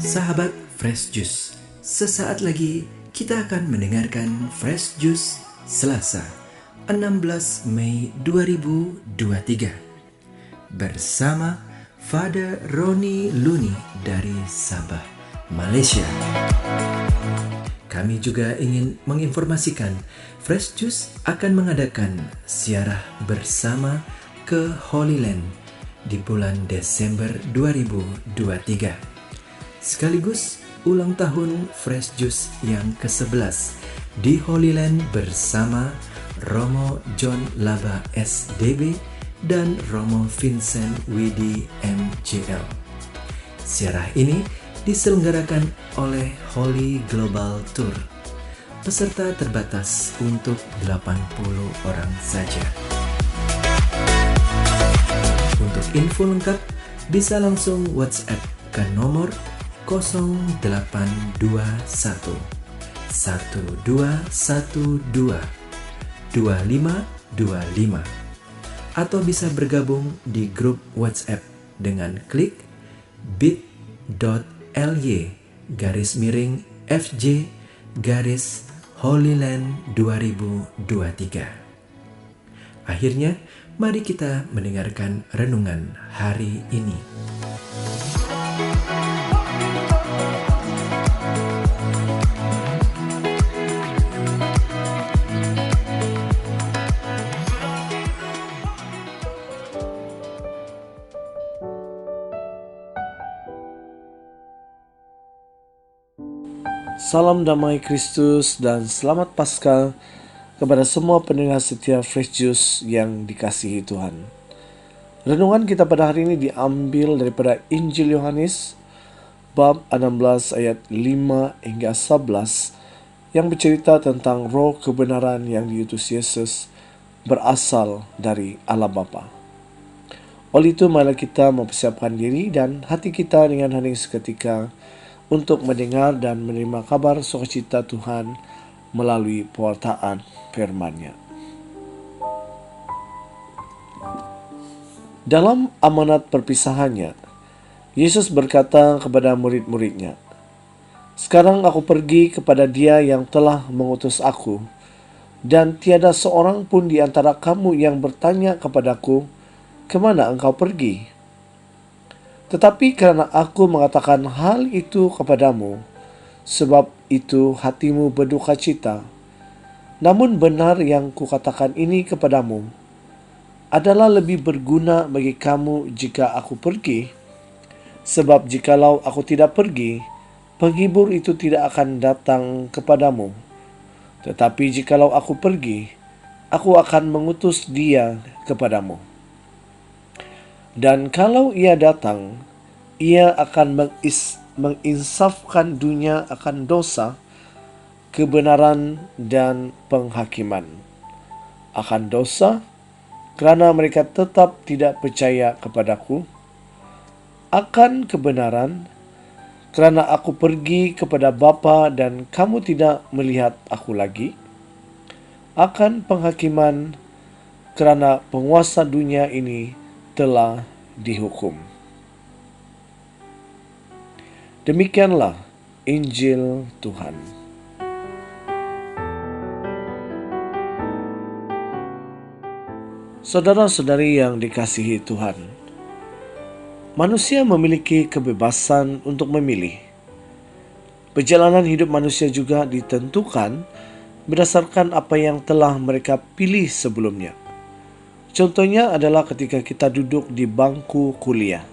Sahabat Fresh Juice, sesaat lagi kita akan mendengarkan Fresh Juice Selasa 16 Mei 2023 bersama Father Roni Luni dari Sabah, Malaysia. Kami juga ingin menginformasikan Fresh Juice akan mengadakan ziarah bersama ke Holy Land di bulan Desember 2023. Sekaligus ulang tahun Fresh Juice yang ke-11 di Holy Land bersama Romo John Laba SDB dan Romo Vincent Widi MJL. Ziarah ini diselenggarakan oleh Holy Global Tour. Peserta terbatas untuk 80 orang saja. Untuk info lengkap bisa langsung WhatsApp ke nomor 0821 1212 2525 atau bisa bergabung di grup WhatsApp dengan klik bit.ly/FJ-Holyland 2023. Akhirnya, mari kita mendengarkan renungan hari ini. Salam damai Kristus dan selamat Paskah kepada semua pendengar setia Fresh Juice yang dikasihi Tuhan. Renungan kita pada hari ini diambil daripada Injil Yohanes bab 16 ayat 5 hingga 11 yang bercerita tentang roh kebenaran yang diutus Yesus berasal dari Allah Bapa. Oleh itu, marilah kita mempersiapkan diri dan hati kita dengan hening seketika untuk mendengar dan menerima kabar sukacita Tuhan melalui pewartaan firman-Nya. Dalam amanat perpisahannya, Yesus berkata kepada murid-muridnya, "Sekarang aku pergi kepada Dia yang telah mengutus aku, dan tiada seorang pun di antara kamu yang bertanya kepadaku, 'Kemana engkau pergi?' Tetapi karena aku mengatakan hal itu kepadamu, sebab itu hatimu berduka cita. Namun benar yang kukatakan ini kepadamu adalah lebih berguna bagi kamu jika aku pergi. Sebab jikalau aku tidak pergi, penghibur itu tidak akan datang kepadamu. Tetapi jikalau aku pergi, aku akan mengutus Dia kepadamu. Dan kalau Ia datang, Ia akan menginsafkan dunia akan dosa, kebenaran, dan penghakiman. Akan dosa, kerana mereka tetap tidak percaya kepadaku. Akan kebenaran, kerana aku pergi kepada Bapa dan kamu tidak melihat aku lagi. Akan penghakiman, kerana penguasa dunia ini telah dihukum." Demikianlah Injil Tuhan. Saudara-saudari yang dikasihi Tuhan, manusia memiliki kebebasan untuk memilih. Perjalanan hidup manusia juga ditentukan berdasarkan apa yang telah mereka pilih sebelumnya. Contohnya adalah ketika kita duduk di bangku kuliah.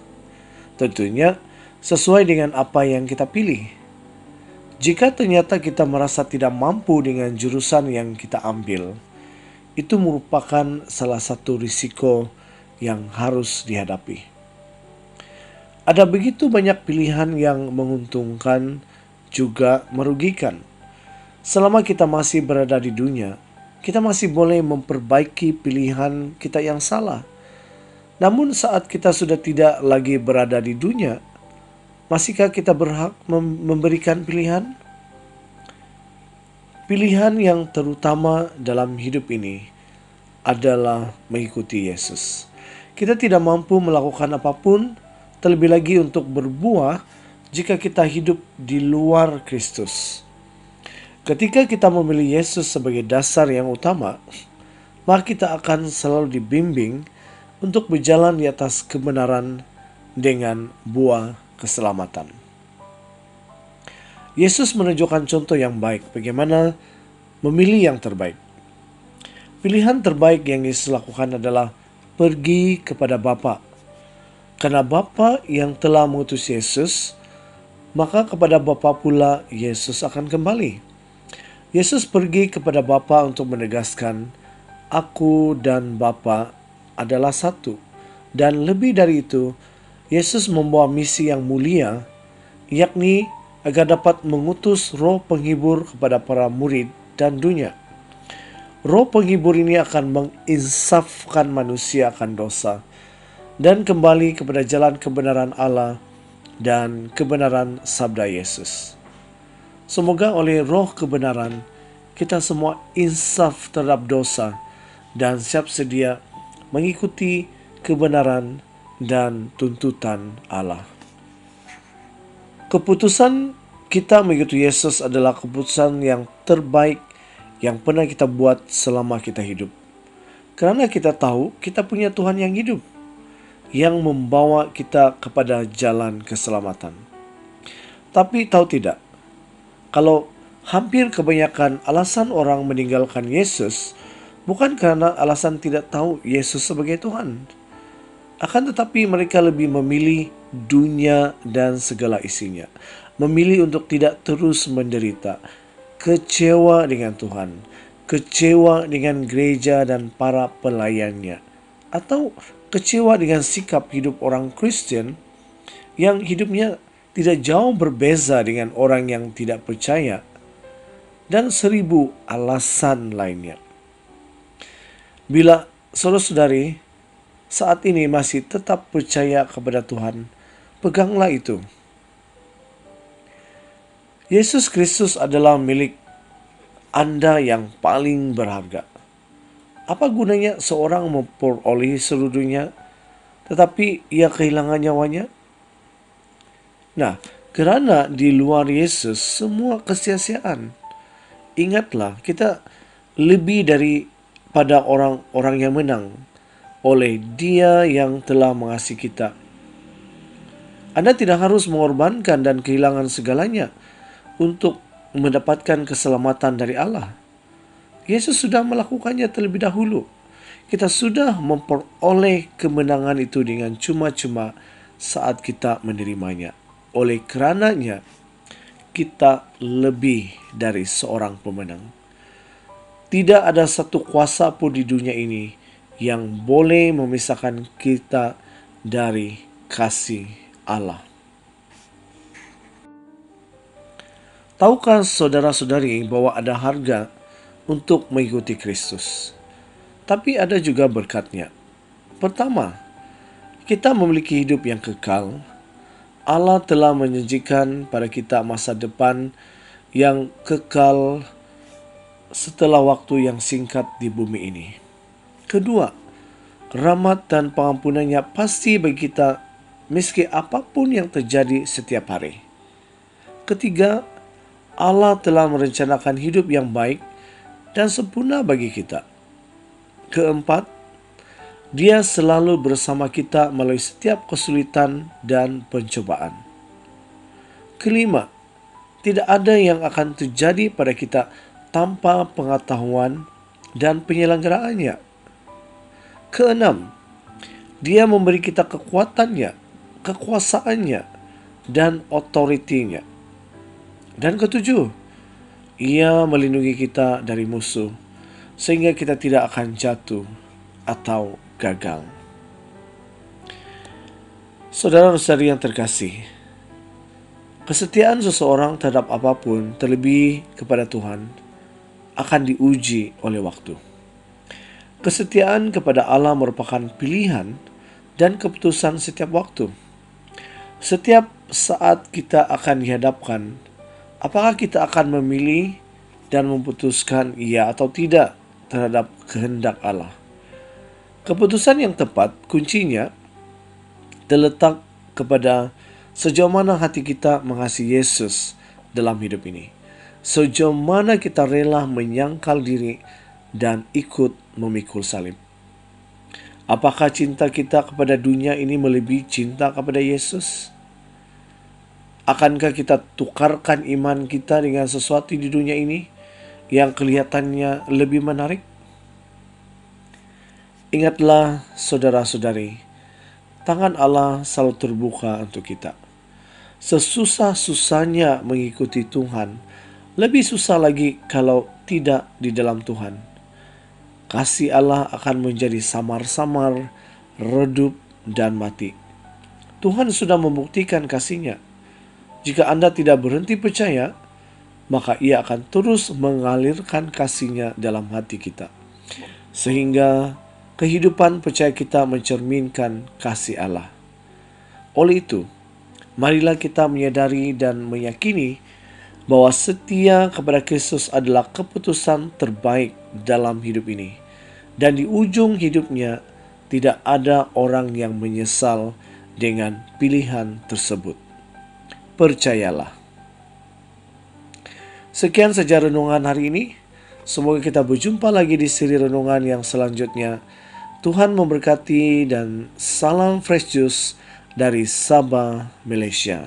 Tentunya sesuai dengan apa yang kita pilih. Jika ternyata kita merasa tidak mampu dengan jurusan yang kita ambil, itu merupakan salah satu risiko yang harus dihadapi. Ada begitu banyak pilihan yang menguntungkan juga merugikan. Selama kita masih berada di dunia, kita masih boleh memperbaiki pilihan kita yang salah. Namun saat kita sudah tidak lagi berada di dunia, masihkah kita berhak memberikan pilihan? Pilihan yang terutama dalam hidup ini adalah mengikuti Yesus. Kita tidak mampu melakukan apapun, terlebih lagi untuk berbuah jika kita hidup di luar Kristus. Ketika kita memilih Yesus sebagai dasar yang utama, maka kita akan selalu dibimbing untuk berjalan di atas kebenaran dengan buah keselamatan. Yesus menunjukkan contoh yang baik bagaimana memilih yang terbaik. Pilihan terbaik yang Yesus lakukan adalah pergi kepada Bapa. Karena Bapa yang telah mengutus Yesus, maka kepada Bapa pula Yesus akan kembali. Yesus pergi kepada Bapa untuk menegaskan, Aku dan Bapa adalah satu. Dan lebih dari itu, Yesus membawa misi yang mulia, yakni agar dapat mengutus Roh Penghibur kepada para murid dan dunia. Roh Penghibur ini akan menginsafkan manusia akan dosa dan kembali kepada jalan kebenaran Allah dan kebenaran sabda Yesus. Semoga oleh Roh kebenaran kita semua insaf terhadap dosa dan siap sedia mengikuti kebenaran dan tuntutan Allah. Keputusan kita mengikuti Yesus adalah keputusan yang terbaik yang pernah kita buat selama kita hidup. Karena kita tahu kita punya Tuhan yang hidup, yang membawa kita kepada jalan keselamatan. Tapi tahu tidak, kalau hampir kebanyakan alasan orang meninggalkan Yesus bukan karena alasan tidak tahu Yesus sebagai Tuhan. Akan tetapi mereka lebih memilih dunia dan segala isinya. Memilih untuk tidak terus menderita, kecewa dengan Tuhan, kecewa dengan gereja dan para pelayannya, atau kecewa dengan sikap hidup orang Kristen yang hidupnya tidak jauh berbeza dengan orang yang tidak percaya, dan 1000 alasan lainnya. Bila saudara-saudari saat ini masih tetap percaya kepada Tuhan, peganglah itu. Yesus Kristus adalah milik Anda yang paling berharga. Apa gunanya seorang memperoleh seluruh dunia, tetapi ia kehilangan nyawanya? Nah, karena di luar Yesus semua kesia-siaan. Ingatlah, kita lebih daripada orang-orang yang menang oleh Dia yang telah mengasihi kita. Anda tidak harus mengorbankan dan kehilangan segalanya untuk mendapatkan keselamatan dari Allah. Yesus sudah melakukannya terlebih dahulu. Kita sudah memperoleh kemenangan itu dengan cuma-cuma saat kita menerimanya. Oleh karenanya, kita lebih dari seorang pemenang. Tidak ada satu kuasa pun di dunia ini yang boleh memisahkan kita dari kasih Allah. Tahukah saudara-saudari bahwa ada harga untuk mengikuti Kristus? Tapi ada juga berkatnya. Pertama, kita memiliki hidup yang kekal. Allah telah menjanjikan pada kita masa depan yang kekal setelah waktu yang singkat di bumi ini. Kedua, rahmat dan pengampunannya pasti bagi kita meski apapun yang terjadi setiap hari. Ketiga, Allah telah merencanakan hidup yang baik dan sempurna bagi kita. Keempat, Dia selalu bersama kita melalui setiap kesulitan dan pencobaan. Kelima, tidak ada yang akan terjadi pada kita tanpa pengetahuan dan penyelenggaraannya. Keenam, Dia memberi kita kekuatannya, kekuasaannya, dan otoritinya. Dan ketujuh, Ia melindungi kita dari musuh, sehingga kita tidak akan jatuh atau gagal. Saudara-saudari yang terkasih, kesetiaan seseorang terhadap apapun, terlebih kepada Tuhan, akan diuji oleh waktu. Kesetiaan kepada Allah merupakan pilihan dan keputusan setiap waktu. Setiap saat kita akan dihadapkan, apakah kita akan memilih dan memutuskan iya atau tidak terhadap kehendak Allah. Keputusan yang tepat kuncinya terletak kepada sejauh mana hati kita mengasihi Yesus dalam hidup ini. Sejauh mana kita rela menyangkal diri dan ikut memikul salib. Apakah cinta kita kepada dunia ini melebihi cinta kepada Yesus? Akankah kita tukarkan iman kita dengan sesuatu di dunia ini yang kelihatannya lebih menarik? Ingatlah saudara-saudari, tangan Allah selalu terbuka untuk kita. Sesusah-susahnya mengikuti Tuhan, lebih susah lagi kalau tidak di dalam Tuhan. Kasih Allah akan menjadi samar-samar, redup, dan mati. Tuhan sudah membuktikan kasih-Nya. Jika Anda tidak berhenti percaya, maka Ia akan terus mengalirkan kasih-Nya dalam hati kita. Sehingga kehidupan percaya kita mencerminkan kasih Allah. Oleh itu, marilah kita menyadari dan meyakini bahwa setia kepada Kristus adalah keputusan terbaik dalam hidup ini. Dan di ujung hidupnya, tidak ada orang yang menyesal dengan pilihan tersebut. Percayalah. Sekian saja renungan hari ini. Semoga kita berjumpa lagi di seri renungan yang selanjutnya. Tuhan memberkati dan salam Fresh Juice dari Sabah, Malaysia.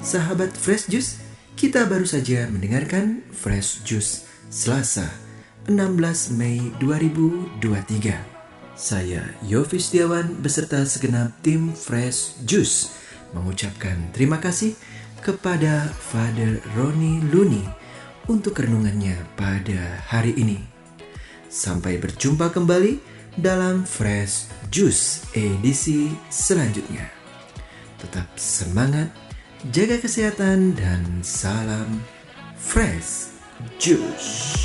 Sahabat Fresh Juice, kita baru saja mendengarkan Fresh Juice Selasa 16 Mei 2023. Saya Yofi Setiawan beserta segenap tim Fresh Juice mengucapkan terima kasih kepada Father Roni Luni untuk renungannya pada hari ini. Sampai berjumpa kembali dalam Fresh Juice edisi selanjutnya. Tetap semangat, jaga kesehatan, dan salam Fresh Juice.